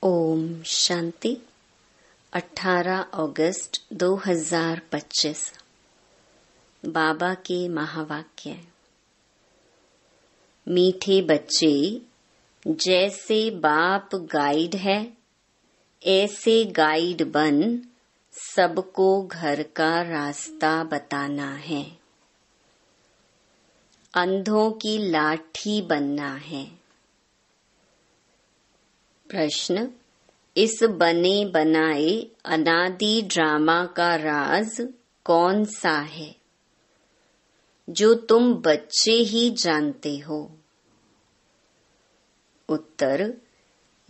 ओम शांति। 18 अगस्त 2025। बाबा के महावाक्य। मीठे बच्चे, जैसे बाप गाइड है ऐसे गाइड बन सबको घर का रास्ता बताना है। अंधों की लाठी बनना है। प्रश्न, इस बने बनाए अनादि ड्रामा का राज कौन सा है जो तुम बच्चे ही जानते हो? उत्तर,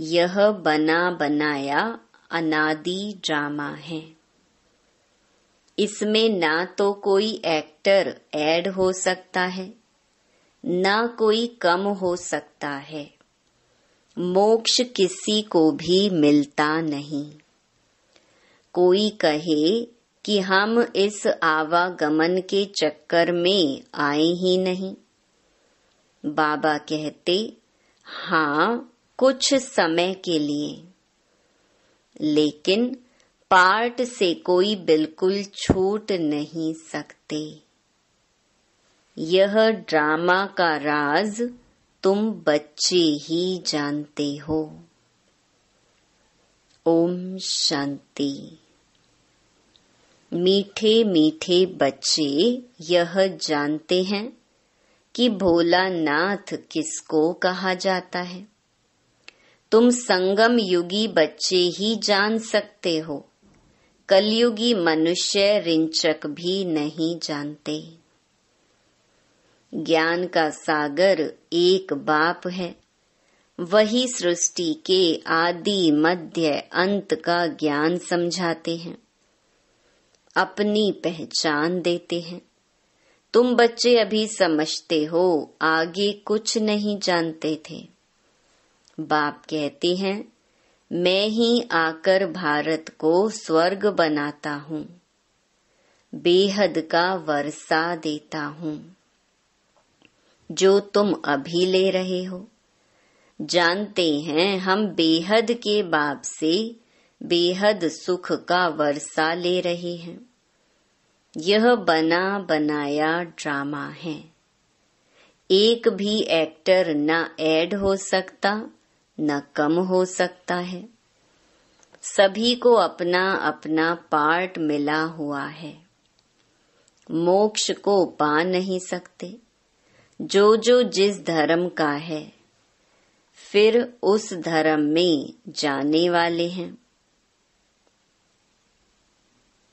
यह बना बनाया अनादि ड्रामा है। इसमें ना तो कोई एक्टर ऐड हो सकता है, ना कोई कम हो सकता है। मोक्ष किसी को भी मिलता नहीं। कोई कहे कि हम इस आवागमन के चक्कर में आए ही नहीं। बाबा कहते, हाँ, कुछ समय के लिए, लेकिन पार्ट से कोई बिल्कुल छूट नहीं सकते। यह ड्रामा का राज तुम बच्चे ही जानते हो। ओम शांति। मीठे मीठे बच्चे यह जानते हैं कि भोलानाथ किसको कहा जाता है। तुम संगम युगी बच्चे ही जान सकते हो। कलयुगी मनुष्य रिंचक भी नहीं जानते। ज्ञान का सागर एक बाप है। वही सृष्टि के आदि मध्य अंत का ज्ञान समझाते हैं, अपनी पहचान देते हैं। तुम बच्चे अभी समझते हो, आगे कुछ नहीं जानते थे। बाप कहते हैं, मैं ही आकर भारत को स्वर्ग बनाता हूँ, बेहद का वर्षा देता हूँ। जो तुम अभी ले रहे हो, जानते हैं हम बेहद के बाप से बेहद सुख का वर्षा ले रहे हैं। यह बना बनाया ड्रामा है। एक भी एक्टर न ऐड हो सकता, न कम हो सकता है। सभी को अपना अपना पार्ट मिला हुआ है। मोक्ष को पा नहीं सकते। जो जो जिस धर्म का है, फिर उस धर्म में जाने वाले हैं।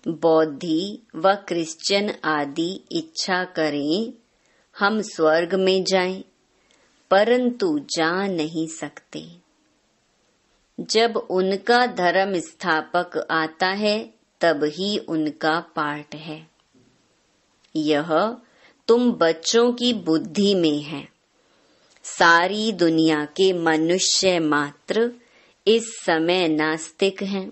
बौद्धि व क्रिश्चियन आदि इच्छा करें हम स्वर्ग में जाएं, परंतु जा नहीं सकते। जब उनका धर्म स्थापक आता है, तब ही उनका पार्ट है। यह तुम बच्चों की बुद्धि में है। सारी दुनिया के मनुष्य मात्र इस समय नास्तिक हैं,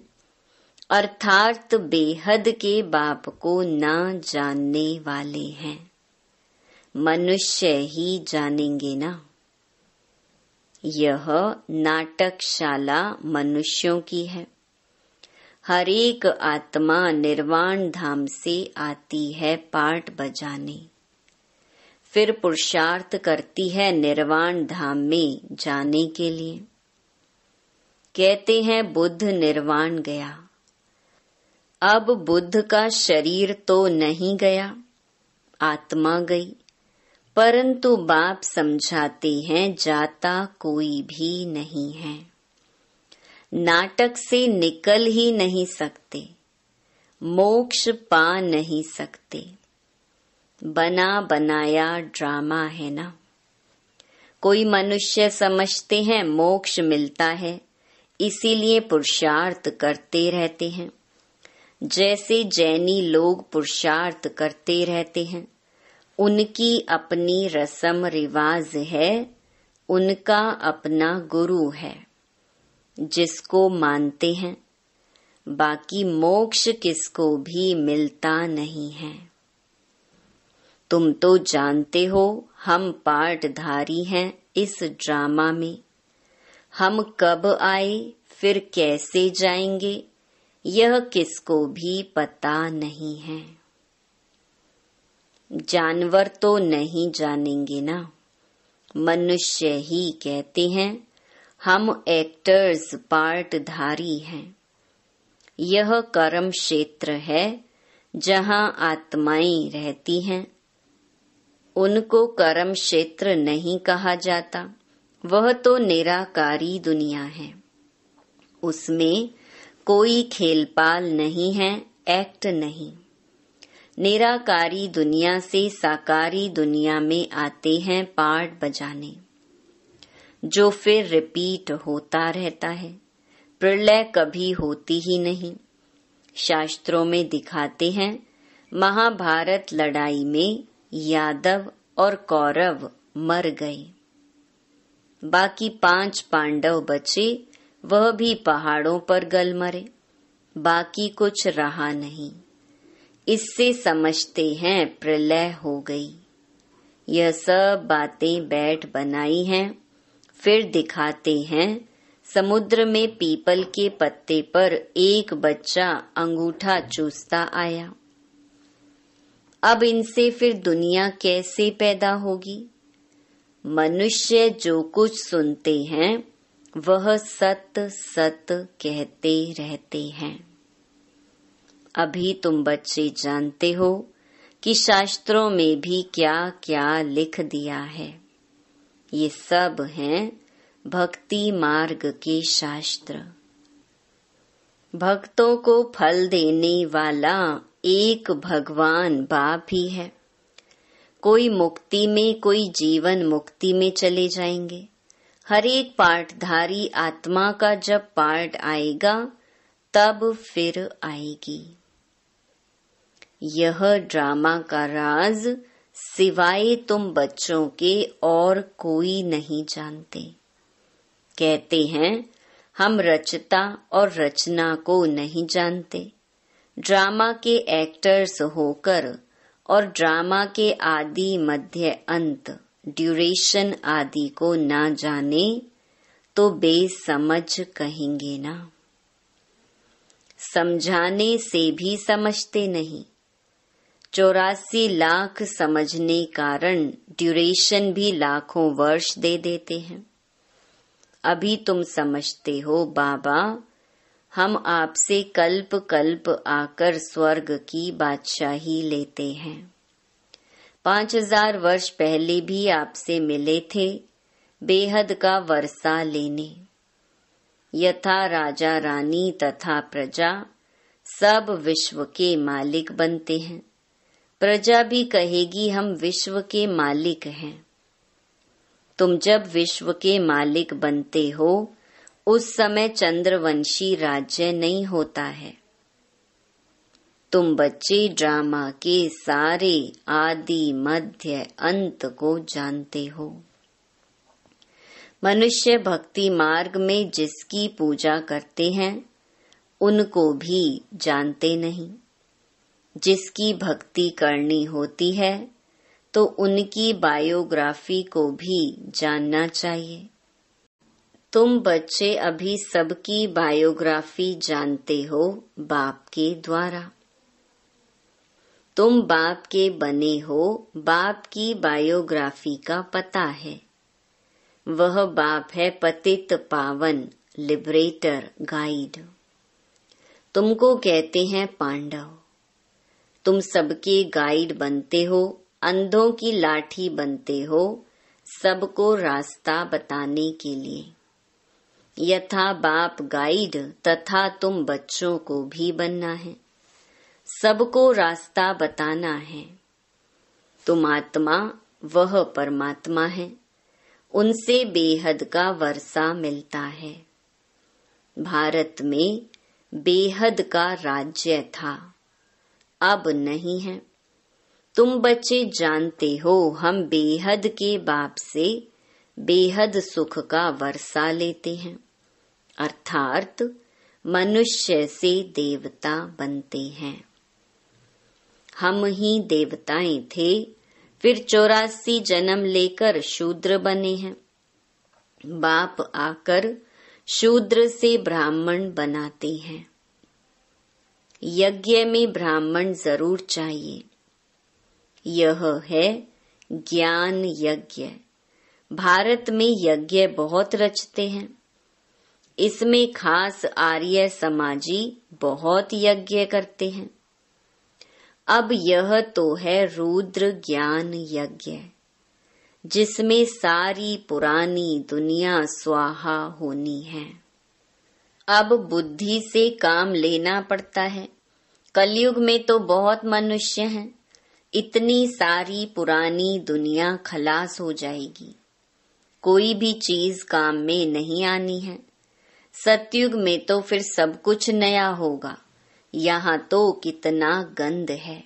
अर्थात बेहद के बाप को न जानने वाले हैं। मनुष्य ही जानेंगे ना। यह नाटकशाला मनुष्यों की है। हर एक आत्मा निर्वाण धाम से आती है पार्ट बजाने, फिर पुरुषार्थ करती है निर्वाण धाम में जाने के लिए। कहते हैं बुद्ध निर्वाण गया। अब बुद्ध का शरीर तो नहीं गया, आत्मा गई, परंतु बाप समझाते हैं जाता कोई भी नहीं है। नाटक से निकल ही नहीं सकते, मोक्ष पा नहीं सकते। बना बनाया ड्रामा है ना। कोई मनुष्य समझते हैं मोक्ष मिलता है, इसीलिए पुरुषार्थ करते रहते हैं। जैसे जैनी लोग पुरुषार्थ करते रहते हैं, उनकी अपनी रस्म रिवाज है, उनका अपना गुरु है जिसको मानते हैं। बाकी मोक्ष किसको भी मिलता नहीं है। तुम तो जानते हो हम पार्टधारी हैं इस ड्रामा में। हम कब आए फिर कैसे जाएंगे, यह किसको भी पता नहीं है। जानवर तो नहीं जानेंगे ना, मनुष्य ही कहते हैं हम एक्टर्स पार्टधारी हैं। यह कर्म क्षेत्र है जहाँ आत्माएं रहती हैं। उनको कर्म क्षेत्र नहीं कहा जाता, वह तो निराकारी दुनिया है। उसमें कोई खेलपाल नहीं है, एक्ट नहीं। निराकारी दुनिया से साकारी दुनिया में आते हैं पार्ट बजाने, जो फिर रिपीट होता रहता है। प्रलय कभी होती ही नहीं। शास्त्रों में दिखाते हैं महाभारत लड़ाई में यादव और कौरव मर गए, बाकी 5 पांडव बचे, वह भी पहाड़ों पर गल मरे, बाकी कुछ रहा नहीं। इससे समझते हैं प्रलय हो गई। यह सब बातें बैठ बनाई हैं। फिर दिखाते हैं समुद्र में पीपल के पत्ते पर एक बच्चा अंगूठा चूसता आया। अब इनसे फिर दुनिया कैसे पैदा होगी? मनुष्य जो कुछ सुनते हैं वह सत सत कहते रहते हैं। अभी तुम बच्चे जानते हो कि शास्त्रों में भी क्या क्या लिख दिया है। ये सब हैं भक्ति मार्ग के शास्त्र। भक्तों को फल देने वाला एक भगवान बाप ही है। कोई मुक्ति में, कोई जीवन मुक्ति में चले जाएंगे। हर एक पार्टधारी आत्मा का जब पार्ट आएगा तब फिर आएगी। यह ड्रामा का राज सिवाय तुम बच्चों के और कोई नहीं जानते। कहते हैं हम रचता और रचना को नहीं जानते। ड्रामा के एक्टर्स होकर और ड्रामा के आदि मध्य अंत ड्यूरेशन आदि को ना जाने तो बेसमझ कहेंगे ना। समझाने से भी समझते नहीं। 84 लाख समझने कारण ड्यूरेशन भी लाखों वर्ष दे देते हैं। अभी तुम समझते हो बाबा, हम आपसे कल्प कल्प आकर स्वर्ग की बादशाही लेते हैं। 5000 वर्ष पहले भी आपसे मिले थे बेहद का वर्षा लेने। यथा राजा रानी तथा प्रजा सब विश्व के मालिक बनते हैं। प्रजा भी कहेगी हम विश्व के मालिक हैं। तुम जब विश्व के मालिक बनते हो उस समय चंद्रवंशी राज्य नहीं होता है। तुम बच्चे ड्रामा के सारे आदि मध्य अंत को जानते हो। मनुष्य भक्ति मार्ग में जिसकी पूजा करते हैं उनको भी जानते नहीं। जिसकी भक्ति करनी होती है तो उनकी बायोग्राफी को भी जानना चाहिए। तुम बच्चे अभी सबकी बायोग्राफी जानते हो बाप के द्वारा। तुम बाप के बने हो, बाप की बायोग्राफी का पता है। वह बाप है पतित पावन, लिबरेटर, गाइड। तुमको कहते हैं पांडव। तुम सबके गाइड बनते हो, अंधों की लाठी बनते हो, सबको रास्ता बताने के लिए। यथा बाप गाइड तथा तुम बच्चों को भी बनना है, सबको रास्ता बताना है। तुम आत्मा, वह परमात्मा है, उनसे बेहद का वर्षा मिलता है। भारत में बेहद का राज्य था, अब नहीं है। तुम बच्चे जानते हो हम बेहद के बाप से बेहद सुख का वर्षा लेते हैं, अर्थात मनुष्य से देवता बनते हैं। हम ही देवताएं थे, फिर 84 जन्म लेकर शूद्र बने हैं। बाप आकर शूद्र से ब्राह्मण बनाते हैं। यज्ञ में ब्राह्मण जरूर चाहिए। यह है ज्ञान यज्ञ। भारत में यज्ञ बहुत रचते हैं। इसमें खास आर्य समाजी बहुत यज्ञ करते हैं। अब यह तो है रुद्र ज्ञान यज्ञ, जिसमें सारी पुरानी दुनिया स्वाहा होनी है। अब बुद्धि से काम लेना पड़ता है। कलयुग में तो बहुत मनुष्य हैं। इतनी सारी पुरानी दुनिया खलास हो जाएगी। कोई भी चीज काम में नहीं आनी है। सतयुग में तो फिर सब कुछ नया होगा। यहाँ तो कितना गंद है।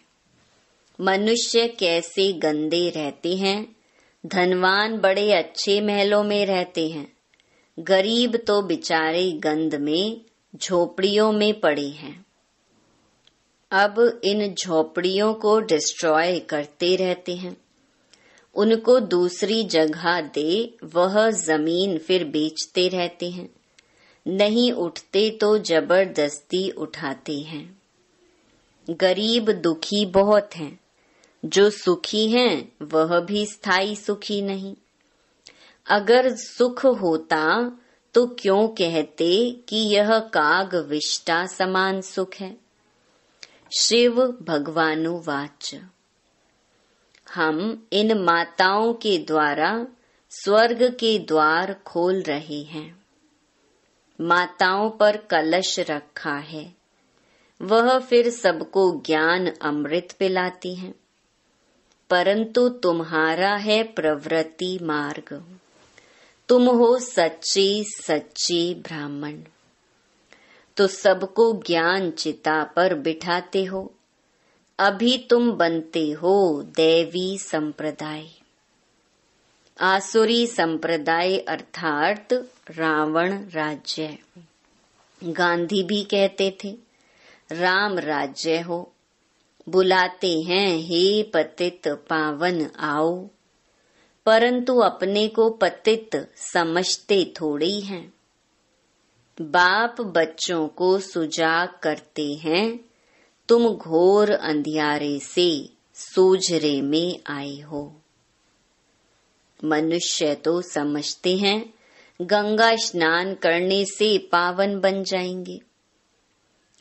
मनुष्य कैसे गंदे रहते हैं। धनवान बड़े अच्छे महलों में रहते हैं। गरीब तो बेचारे गंद में झोपड़ियों में पड़े हैं। अब इन झोपड़ियों को डिस्ट्रॉय करते रहते हैं। उनको दूसरी जगह दे, वह जमीन फिर बेचते रहते हैं। नहीं उठते तो जबरदस्ती उठाते हैं। गरीब दुखी बहुत हैं। जो सुखी हैं वह भी स्थायी सुखी नहीं। अगर सुख होता तो क्यों कहते कि यह काग विष्टा समान सुख है। शिव भगवानुवाच। हम इन माताओं के द्वारा स्वर्ग के द्वार खोल रहे हैं। माताओं पर कलश रखा है। वह फिर सबको ज्ञान अमृत पिलाती हैं। परंतु तुम्हारा है प्रवृत्ति मार्ग। तुम हो सच्चे सच्चे ब्राह्मण, तो सबको ज्ञान चिता पर बिठाते हो। अभी तुम बनते हो दैवी संप्रदाय। आसुरी संप्रदाय अर्थात रावण राज्य। गांधी भी कहते थे राम राज्य हो। बुलाते हैं हे पतित पावन आओ, परंतु अपने को पतित समझते थोड़ी हैं। बाप बच्चों को सुजाग करते हैं, तुम घोर अंधियारे से सूझरे में आए हो। मनुष्य तो समझते हैं गंगा स्नान करने से पावन बन जाएंगे।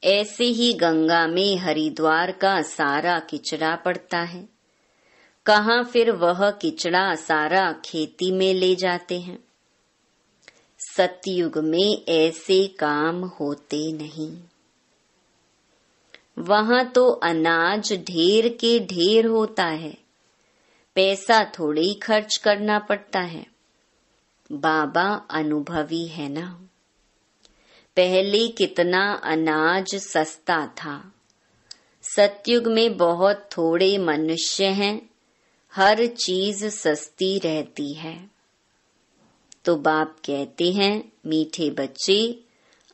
ऐसे ही गंगा में हरिद्वार का सारा किचड़ा पड़ता है। कहाँ फिर वह किचड़ा सारा खेती में ले जाते हैं। सतयुग में ऐसे काम होते नहीं। वहाँ तो अनाज ढेर के ढेर होता है। पैसा थोड़ी ही खर्च करना पड़ता है। बाबा अनुभवी है ना। पहले कितना अनाज सस्ता था। सतयुग में बहुत थोड़े मनुष्य हैं। हर चीज सस्ती रहती है। तो बाप कहते हैं मीठे बच्चे,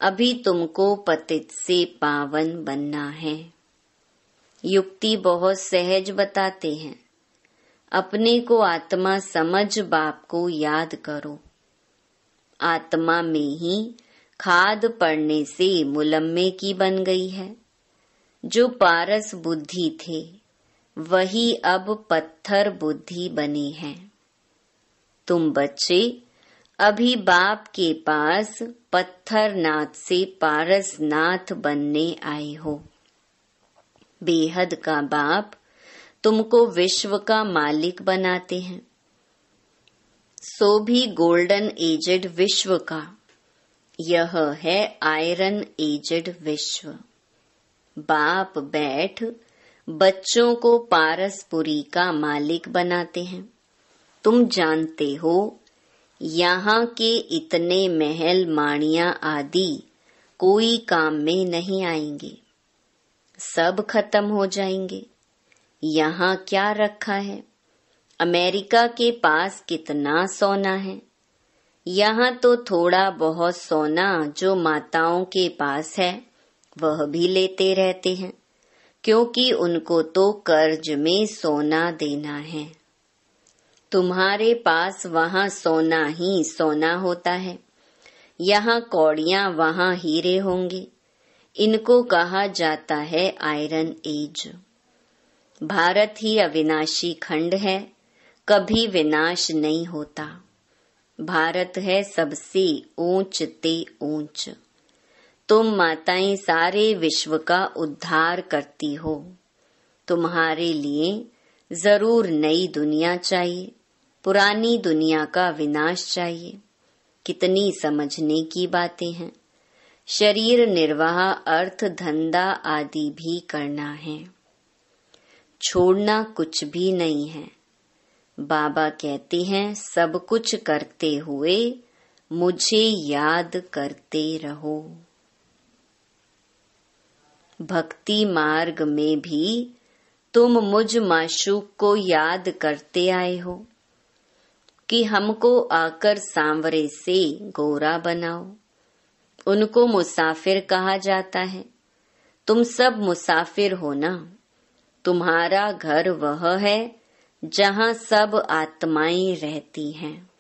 अभी तुमको पतित से पावन बनना है। युक्ति बहुत सहज बताते हैं। अपने को आत्मा समझ बाप को याद करो। आत्मा में ही खाद पड़ने से मुलम्मे की बन गई है। जो पारस बुद्धि थे वही अब पत्थर बुद्धि बने हैं। तुम बच्चे अभी बाप के पास पत्थर नाथ से पारस नाथ बनने आए हो। बेहद का बाप तुमको विश्व का मालिक बनाते हैं। सो भी गोल्डन एजेड विश्व का। यह है आयरन एजेड विश्व। बाप बैठ बच्चों को पारसपुरी का मालिक बनाते हैं। तुम जानते हो यहाँ के इतने महल माणिया आदि कोई काम में नहीं आएंगे। सब खत्म हो जाएंगे। यहाँ क्या रखा है। अमेरिका के पास कितना सोना है। यहाँ तो थोड़ा बहुत सोना जो माताओं के पास है वह भी लेते रहते हैं, क्योंकि उनको तो कर्ज में सोना देना है। तुम्हारे पास वहाँ सोना ही सोना होता है। यहाँ कौड़ियाँ वहाँ हीरे होंगे। इनको कहा जाता है आयरन एज। भारत ही अविनाशी खंड है, कभी विनाश नहीं होता। भारत है सबसे ऊंच ते ऊंच। तुम माताएं सारे विश्व का उद्धार करती हो। तुम्हारे लिए जरूर नई दुनिया चाहिए, पुरानी दुनिया का विनाश चाहिए। कितनी समझने की बातें हैं। शरीर निर्वाह, अर्थ, धंधा आदि भी करना है, छोड़ना कुछ भी नहीं है। बाबा कहते हैं सब कुछ करते हुए मुझे याद करते रहो। भक्ति मार्ग में भी तुम मुझ माशूक को याद करते आए हो कि हमको आकर सांवरे से गोरा बनाओ। उनको मुसाफिर कहा जाता है। तुम सब मुसाफिर हो ना। तुम्हारा घर वह है जहाँ सब आत्माएं रहती हैं।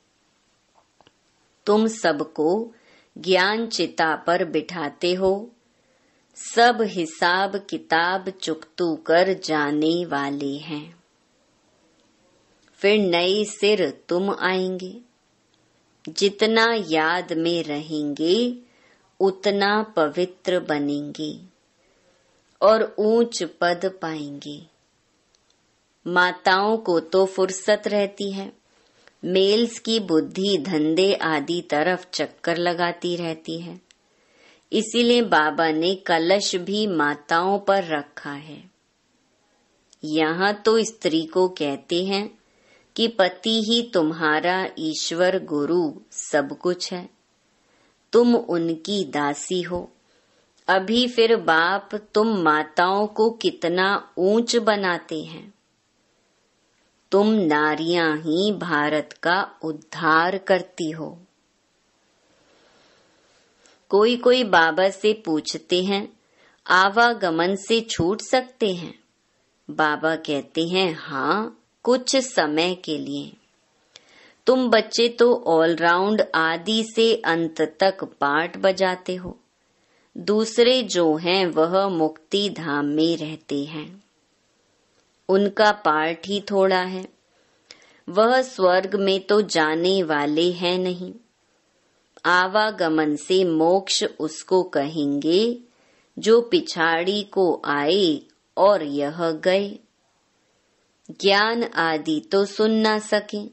तुम सबको ज्ञान चिता पर बिठाते हो। सब हिसाब किताब चुकतू कर जाने वाले हैं। फिर नए सिर तुम आएंगे। जितना याद में रहेंगे उतना पवित्र बनेंगे और ऊंच पद पाएंगे। माताओं को तो फुर्सत रहती है। मेल्स की बुद्धि धंधे आदि तरफ चक्कर लगाती रहती है। इसीलिए बाबा ने कलश भी माताओं पर रखा है। यहाँ तो स्त्री को कहते हैं कि पति ही तुम्हारा ईश्वर गुरु सब कुछ है। तुम उनकी दासी हो। अभी फिर बाप तुम माताओं को कितना ऊंच बनाते हैं। तुम नारियां ही भारत का उद्धार करती हो। कोई कोई बाबा से पूछते हैं आवागमन से छूट सकते हैं। बाबा कहते हैं हाँ, कुछ समय के लिए। तुम बच्चे तो ऑलराउंड आदि से अंत तक पाठ बजाते हो। दूसरे जो हैं वह मुक्ति धाम में रहते हैं। उनका पाठ ही थोड़ा है। वह स्वर्ग में तो जाने वाले हैं नहीं। आवागमन से मोक्ष उसको कहेंगे जो पिछाड़ी को आए और यह गए। ज्ञान आदि तो सुन ना सके।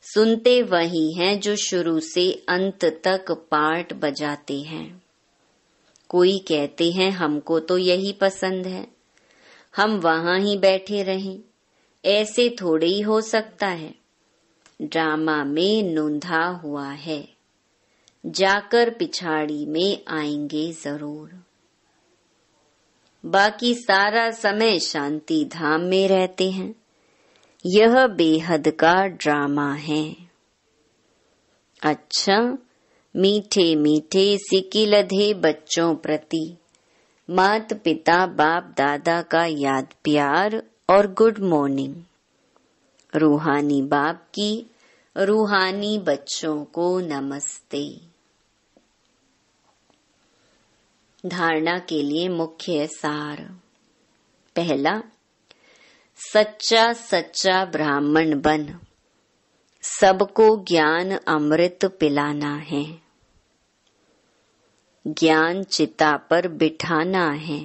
सुनते वही हैं जो शुरू से अंत तक पाठ बजाते हैं। कोई कहते हैं हमको तो यही पसंद है, हम वहां ही बैठे रहें। ऐसे थोड़े ही हो सकता है। ड्रामा में नूंधा हुआ है। जाकर पिछाड़ी में आएंगे जरूर। बाकी सारा समय शांति धाम में रहते हैं। यह बेहद का ड्रामा है। अच्छा, मीठे मीठे सिकिलधे बच्चों प्रति मात पिता बाप दादा का याद प्यार और गुड मॉर्निंग। रूहानी बाप की रूहानी बच्चों को नमस्ते। धारणा के लिए मुख्य सार। पहला, सच्चा सच्चा ब्राह्मण बन सबको ज्ञान अमृत पिलाना है। ज्ञान चिता पर बिठाना है।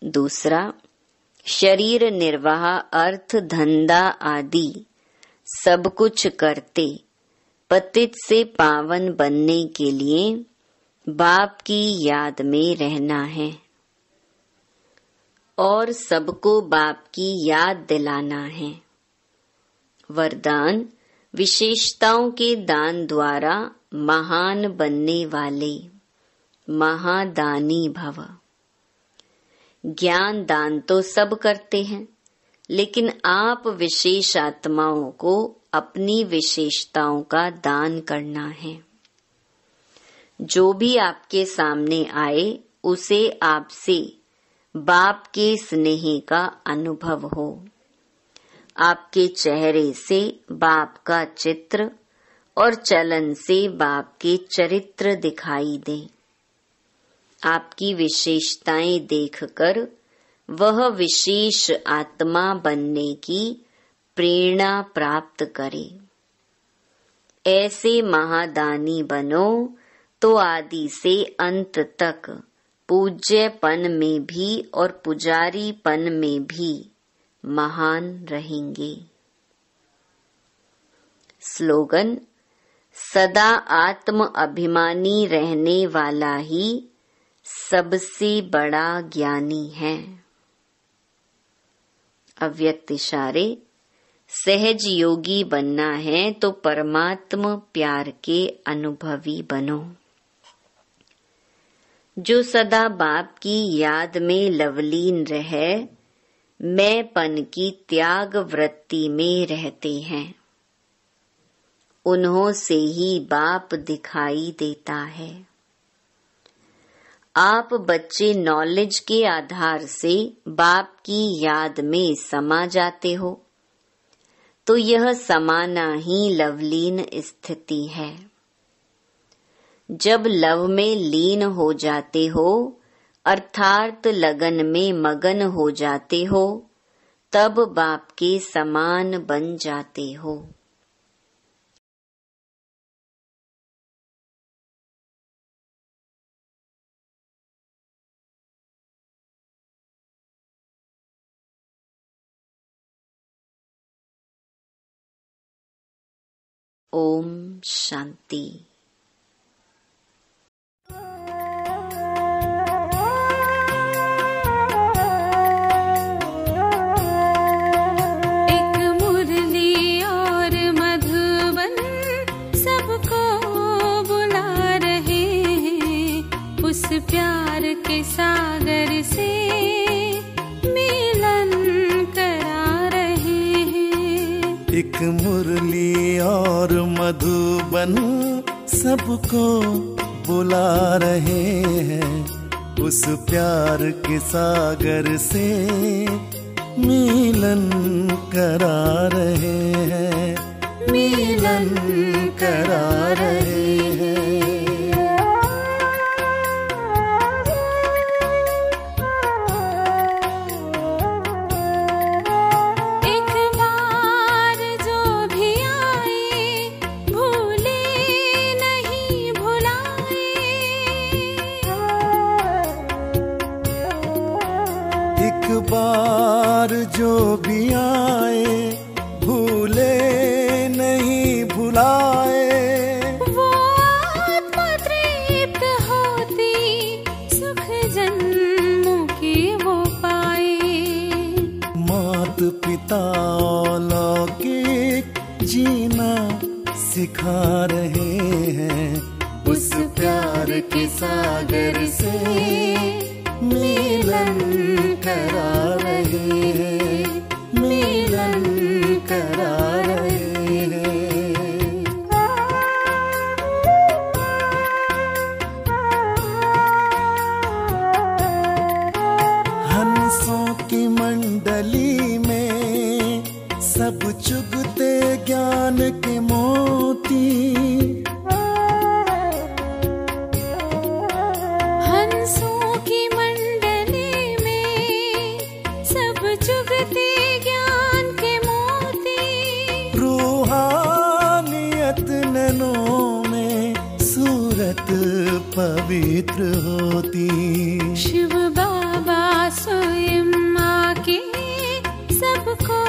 दूसरा, शरीर निर्वाह अर्थ धंधा आदि सब कुछ करते पतित से पावन बनने के लिए बाप की याद में रहना है और सबको बाप की याद दिलाना है। वरदान, विशेषताओं के दान द्वारा महान बनने वाले महादानी भव। ज्ञान दान तो सब करते हैं, लेकिन आप विशेष आत्माओं को अपनी विशेषताओं का दान करना है। जो भी आपके सामने आए उसे आपसे बाप के स्नेह का अनुभव हो। आपके चेहरे से बाप का चित्र और चलन से बाप के चरित्र दिखाई दें। आपकी विशेषताएं देखकर वह विशेष आत्मा बनने की प्रेरणा प्राप्त करे। ऐसे महादानी बनो तो आदि से अंत तक पूज्यपन में भी और पुजारीपन में भी महान रहेंगे। स्लोगन: सदा आत्म अभिमानी रहने वाला ही सबसे बड़ा ज्ञानी है। अव्यक्त इशारे: सहज योगी बनना है तो परमात्मा प्यार के अनुभवी बनो। जो सदा बाप की याद में लवलीन रहे, मैंपन की त्याग वृत्ति में रहते हैं, उन्हों से ही बाप दिखाई देता है। आप बच्चे नॉलेज के आधार से बाप की याद में समा जाते हो, तो यह समाना ही लवलीन स्थिति है। जब लव में लीन हो जाते हो अर्थात लगन में मगन हो जाते हो, तब बाप के समान बन जाते हो। ओम शांति। प्यार के सागर से मिलन करा रहे हैं। एक मुरली और मधुबन सबको बुला रहे हैं। उस प्यार के सागर से मिलन करा रहे हैं, मिलन करा रहे हैं। बार जो भी आए भूले नहीं भुलाए, वो आत्मा तृप्त होती सुख जन्मों की वो पाए। मात पिता लौकिक जीना सिखा रहे हैं। उस प्यार के सागर से मिलन करा रहे हैं, मिलन करा रहे हैं। हंसों की मंडली में सब चुगते ज्ञान के मोती। पवित्र होती। शिव बाबा स्वयं आके सबको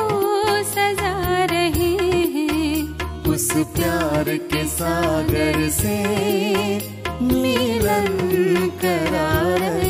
सजा रहे हैं। उस प्यार के सागर से मिलन करा रहे हैं।